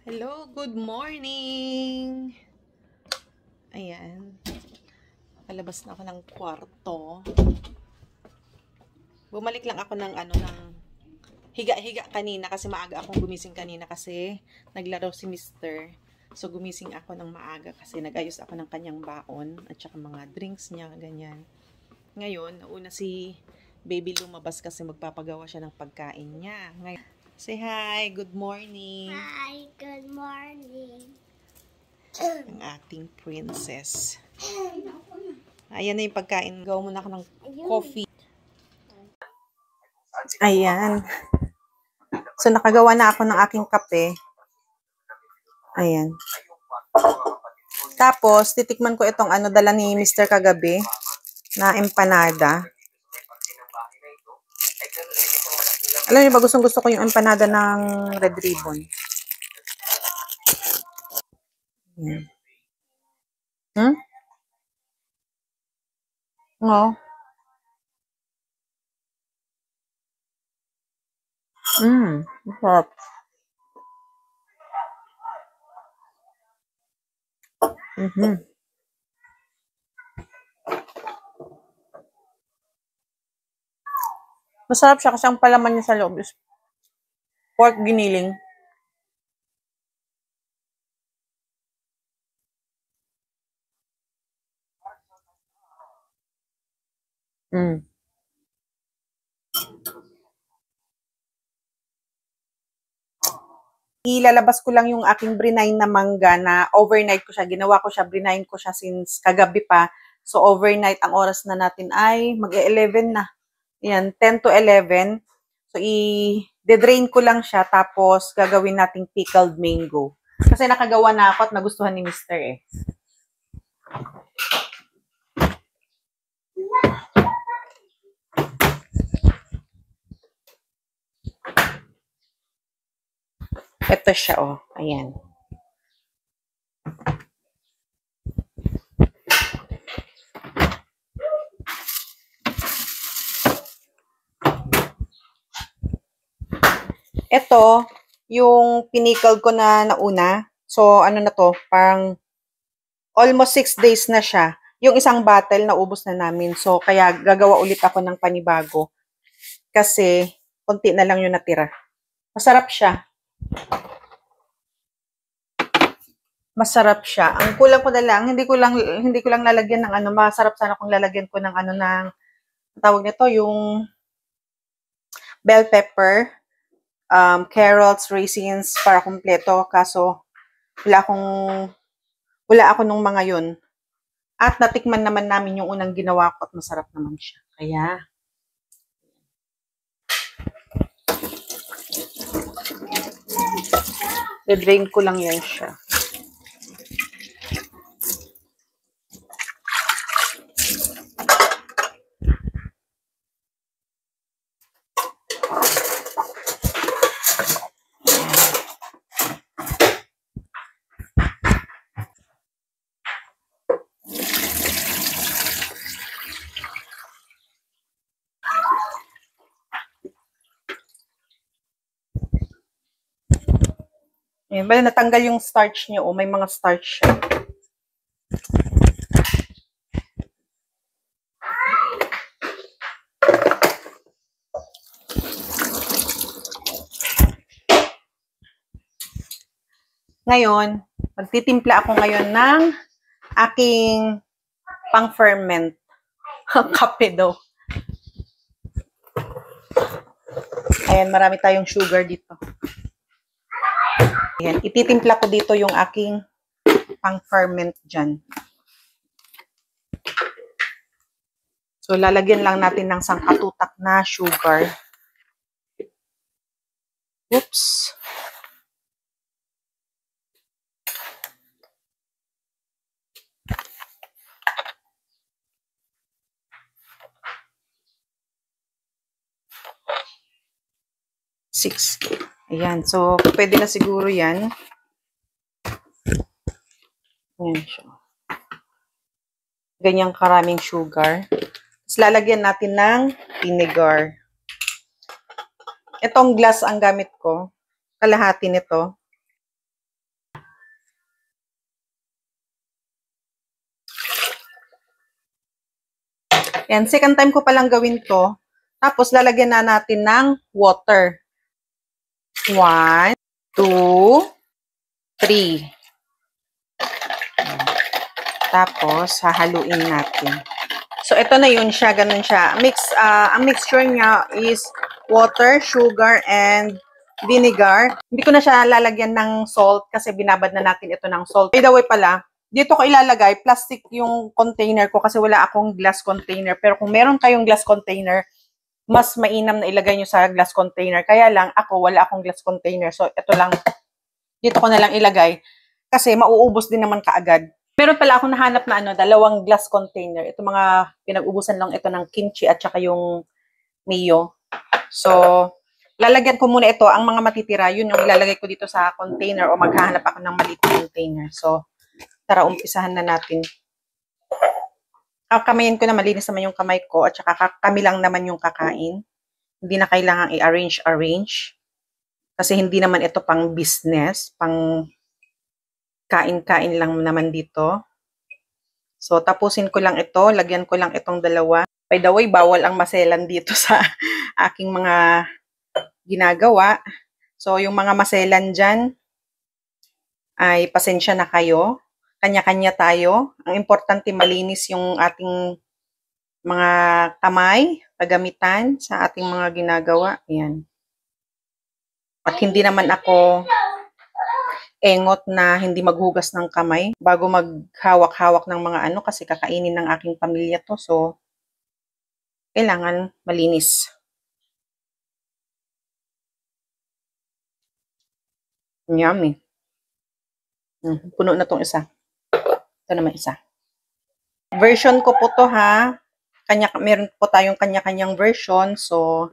Hello, good morning! Ayan. Palabas na ako ng kwarto. Bumalik lang ako ng higa-higa kanina kasi maaga akong gumising kanina kasi naglaro si Mr. So gumising ako ng maaga kasi nag-ayos ako ng kanyang baon at saka mga drinks niya, ganyan. Ngayon, nauna si baby lumabas kasi magpapagawa siya ng pagkain niya. Ngayon, say hi, good morning! Hi, good morning. Ang ating princess. Ayan na yung pagkain. Gawa muna ako ng coffee. Ayan. So, nakagawa na ako ng aking kape. Ayan. Tapos, titikman ko itong dala ni Mr. kagabi na empanada. Alam niyo ba, gustong-gusto ko yung empanada ng Red Ribbon. Ayan. Oo. Sarap. Masarap siya kasi ang palaman niya sa loob is pork giniling. Ilalabas ko lang yung aking brine na mangga na overnight ko siya. Ginawa ko siya, brine ko siya since kagabi pa. So, overnight, ang oras na natin ay mag-11 na. Yan, 10 to 11. So, i-drain ko lang siya, tapos gagawin nating pickled mango. Kasi nakagawa na ako at nagustuhan ni Mr. eh. Ito siya, oh. Ayan. Ito, yung pinickled ko na nauna. So, ano na to? Parang almost 6 days na siya. Yung isang bottle, naubos na namin. So, kaya gagawa ulit ako ng panibago. Kasi, konti na lang yung natira. Masarap siya. Masarap siya. Ang kulang ko na lang, hindi ko lang lalagyan ng masarap sana kung lalagyan ko ng ng tawag nito, yung bell pepper, carrots, raisins para kumpleto. Kaso wala ako nung mga yun. At natikman naman namin yung unang ginawa ko at masarap naman siya. Kaya i-drain ko lang yan siya. Ayan, bali natanggal yung starch niya. May mga starch siya. Ngayon, magtitimpla ako ngayon ng aking pang-ferment. Kape daw. Ayan, marami tayong sugar dito. Ayan, ititimpla ko dito yung aking pang-ferment dyan. So, lalagyan lang natin ng sangkatutak na sugar. Oops. Six. Ayan. So, pwede na siguro yan. Ayan siya. Ganyang karaming sugar. Tapos, lalagyan natin ng vinegar. Itong glass ang gamit ko. Kalahati nito. Yan, second time ko palang gawin to. Tapos, lalagyan na natin ng water. 1, 2, 3. Tapos, hahaluin natin. So, ito na yun siya. Ganun siya. Ang mixture niya is water, sugar, and vinegar. Hindi ko na siya lalagyan ng salt kasi binabad na natin ito ng salt. By the way pala, dito ko ilalagay, plastic yung container ko kasi wala akong glass container. Pero kung meron kayong glass container, mas mainam na ilagay nyo sa glass container. Kaya lang, ako, wala akong glass container. So, ito lang, dito ko na lang ilagay. Kasi mauubos din naman kaagad. Meron pala akong nahanap na dalawang glass container. Ito mga pinag-ubusan lang ito ng kimchi at saka yung mayo. So, lalagyan ko muna ito. Ang mga matitira, yun yung ilalagay ko dito sa container o maghahanap ako ng maliit na container. So, tara, umpisahan na natin. Kakamayin ko na malinis naman yung kamay ko at saka kami lang naman yung kakain. Hindi na kailangang i-arrange. Kasi hindi naman ito pang business, pang kain-kain lang naman dito. So, tapusin ko lang ito. Lagyan ko lang itong dalawa. By the way, bawal ang maselan dito sa aking mga ginagawa. So, yung mga maselan dyan, ay pasensya na kayo. Kanya-kanya tayo. Ang importante, malinis yung ating mga kamay, kagamitan sa ating mga ginagawa. Ayan. At hindi naman ako engot na hindi maghugas ng kamay bago maghawak-hawak ng mga kasi kakainin ng aking pamilya to. So, kailangan malinis. Yummy. Puno na tong isa. Ito naman isa. Version ko po to ha. Meron po tayong kanya-kanyang version. So,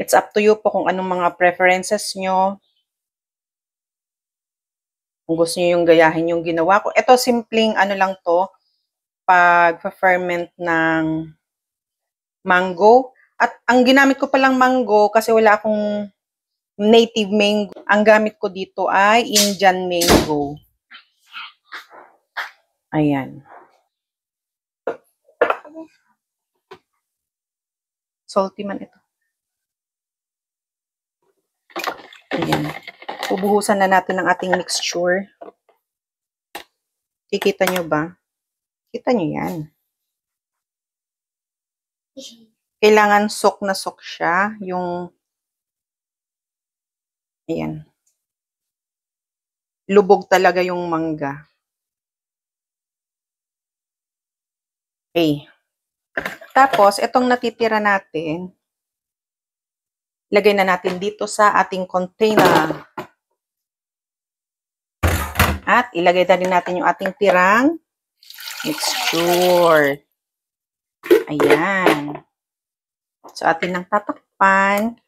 it's up to you po kung anong mga preferences nyo. Kung gusto nyo yung gayahin yung ginawa ko. Ito, simpleng lang to. Pag-ferment ng mango. At ang ginamit ko palang mango kasi wala akong native mango. Ang gamit ko dito ay Indian mango. Ayan. Salty man ito. Ayan. Bubuhusan na natin ang ating mixture. Kikita nyo ba? Kita nyo yan. Kailangan sok na sok siya. Yung ayan. Lubog talaga yung mangga. Okay. Tapos, itong natitira natin, lagay na natin dito sa ating container. At ilagay na rin natin yung ating tirang mixture. Ayan. So, atin nang tatakpan.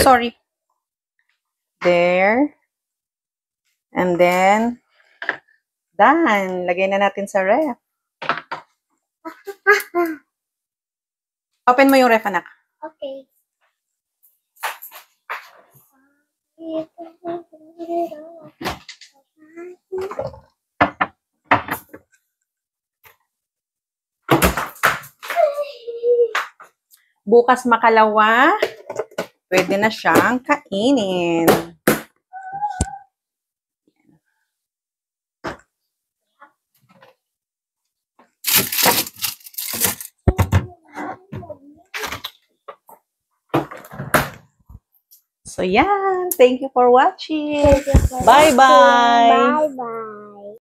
Sorry. There. And then, done. Lagay na natin sa ref. Open mo yung ref, anak. Okay. Bukas makalawa, pwede na siyang kainin. So, yan. Thank you for watching. Bye-bye. Bye-bye.